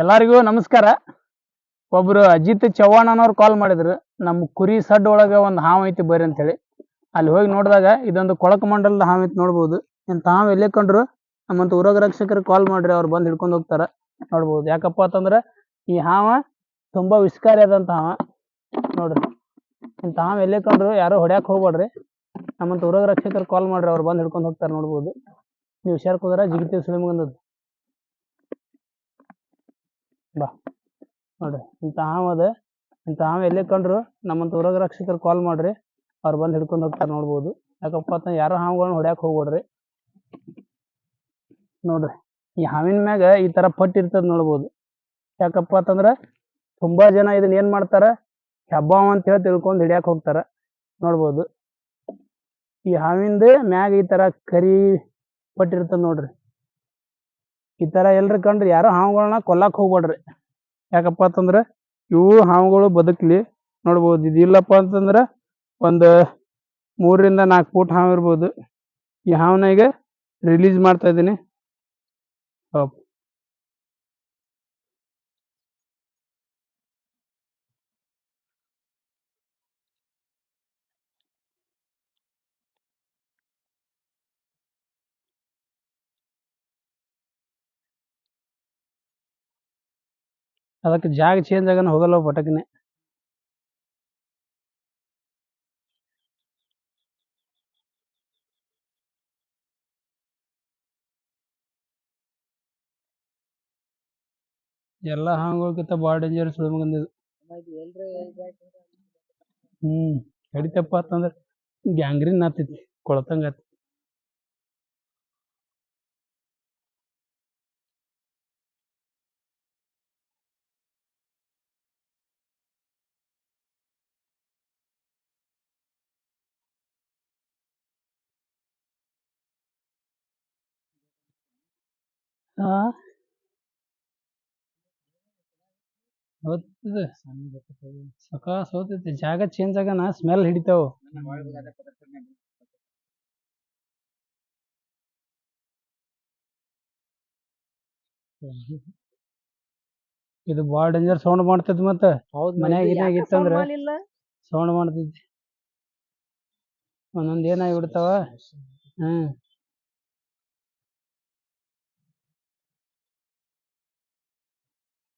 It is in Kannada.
ಎಲ್ಲರಿಗೂ ನಮಸ್ಕಾರ. ಒಬ್ರು ಅಜಿತ್ ಚವ್ಹಾಣ್ ಅನ್ನೋರು ಕಾಲ್ ಮಾಡಿದ್ರು. ನಮ್ಮ ಕುರಿ ಸಡ್ ಒಳಗೆ ಒಂದು ಹಾವು ಐತಿ ಬರ್ರಿ ಅಂತೇಳಿ. ಅಲ್ಲಿ ಹೋಗಿ ನೋಡಿದಾಗ ಇದೊಂದು ಕೊಳಕ ಮಂಡಲದ ಹಾವು ಐತಿ ನೋಡ್ಬೋದು. ಇಂಥ ಹಾವು ಎಲ್ಲೇ ಕಂಡ್ರು ನಮ್ಮಂತ ಉರೋಗ ರಕ್ಷಕರಿಗೆ ಕಾಲ್ ಮಾಡ್ರಿ, ಅವ್ರು ಬಂದು ಹಿಡ್ಕೊಂಡು ಹೋಗ್ತಾರ. ನೋಡ್ಬೋದು. ಯಾಕಪ್ಪ ಅಂತಂದ್ರೆ ಈ ಹಾವ ತುಂಬಾ ವಿಷಕಾರಿ ಆದಂತ ಹಾವ ನೋಡ್ರಿ. ಇಂಥ ಹಾವು ಎಲ್ಲೇ ಕಂಡ್ರು ಯಾರು ಹೊಡ್ಯಾಕ್ ಹೋಗ್ಬೇಡ್ರಿ, ನಮ್ಮಂತ ಉರೋಗ ರಕ್ಷಕರು ಕಾಲ್ ಮಾಡ್ರಿ, ಅವ್ರು ಬಂದು ಹಿಡ್ಕೊಂಡು ಹೋಗ್ತಾರೆ. ನೋಡ್ಬೋದು. ನೀವು ಹುಷಾರ್ ಕೂದ್ರ ಜಿಗಿತೀವಿ ಸುಳಿಮಗಂದದ್ದು ಬಾ ನೋಡ್ರಿ. ಇಂಥ ಹಾವು ಅದ. ಇಂಥ ಹಾವು ಎಲ್ಲೇ ಕಂಡ್ರು ನಮ್ಮಂತ ಉರೋಗ ರಕ್ಷಕರು ಕಾಲ್ ಮಾಡ್ರಿ, ಅವ್ರು ಬಂದು ಹಿಡ್ಕೊಂಡು ಹೋಗ್ತಾರೆ. ನೋಡ್ಬೋದು. ಯಾಕಪ್ಪ ಅಂತ ಯಾರೋ ಹಾವುಗಳನ್ನ ಹೊಡ್ಯಾಕ್ ಹೋಗ್ಬೇಡ್ರಿ. ನೋಡ್ರಿ, ಈ ಹಾವಿನ ಮ್ಯಾಗ ಈ ತರ ಪಟ್ಟಿ ಇರ್ತದ ನೋಡ್ಬೋದು. ಯಾಕಪ್ಪ ಅಂತಂದ್ರ ತುಂಬಾ ಜನ ಇದನ್ನ ಏನ್ ಮಾಡ್ತಾರ, ಹೆಬ್ಬಾವ್ ಅಂತ ಹೇಳಿ ತಿಳ್ಕೊಂಡು ಹಿಡ್ಯಾಕ್ ಹೋಗ್ತಾರ. ನೋಡ್ಬೋದು. ಈ ಹಾವಿಂದ ಮ್ಯಾಗ ಈ ತರ ಕರಿ ಪಟ್ಟಿ ಇರ್ತದ ನೋಡ್ರಿ. ಈ ತರ ಎಲ್ರು ಕಂಡ್ರಿ ಯಾರೋ ಹಾವುಗಳನ್ನ ಕೊಲ್ಲಾಕ್ ಹೋಗ್ಬೇಡ್ರಿ. ಯಾಕಪ್ಪ ಅಂತಂದ್ರ ಇವು ಹಾವುಗಳು ಬದುಕ್ಲಿ. ನೋಡ್ಬೋದು. ಇದು ಇಲ್ಲಪ್ಪ ಅಂತಂದ್ರ ಒಂದು 3 ರಿಂದ 4 ಫೂಟ್ ಹಾವು ಇರ್ಬೋದು. ಈ ಹಾವನ್ನ ಈಗ ರಿಲೀಸ್ ಮಾಡ್ತಾ ಇದ್ದೀನಿ. ಅದಕ್ಕೆ ಜಾಗ ಚೇಂಜ್ ಆಗನ ಹೋಗಲ್ಲ ಪಟಕ್ನೆ. ಎಲ್ಲ ಹಾವುಗಳಕ್ಕಿಂತ ಭಾಳ ಡೇಂಜರ್ ಸುಳಿಮಗಂದಿದು. ಕಡಿತಪ್ಪ ಅಂತಂದ್ರ ಗ್ಯಾಂಗ್ರೀನ್ ಆತೈತಿ, ಕೊಳತಂಗ ಆತೈತಿ. ಹೋಗ್ತದೆ ಸಕಾಸ್ ಹೋಗ್ತೈತಿ. ಜಾಗ ಚೇಂಜ್ ಆಗನ ಸ್ಮೆಲ್ ಹಿಡಿತಾವ. ಇದು ಬಾಳ ಡೇಂಜರ್ ಸೌಂಡ್ ಮಾಡ್ತೈತಿ. ಮತ್ತ ಮನ್ಯಾಗ ಇತ್ತಂದ್ರ ಸೌಂಡ್ ಮಾಡ್ತೈತಿ. ಒಂದೊಂದ್ ಏನಾಗಿ ಬಿಡ್ತಾವ.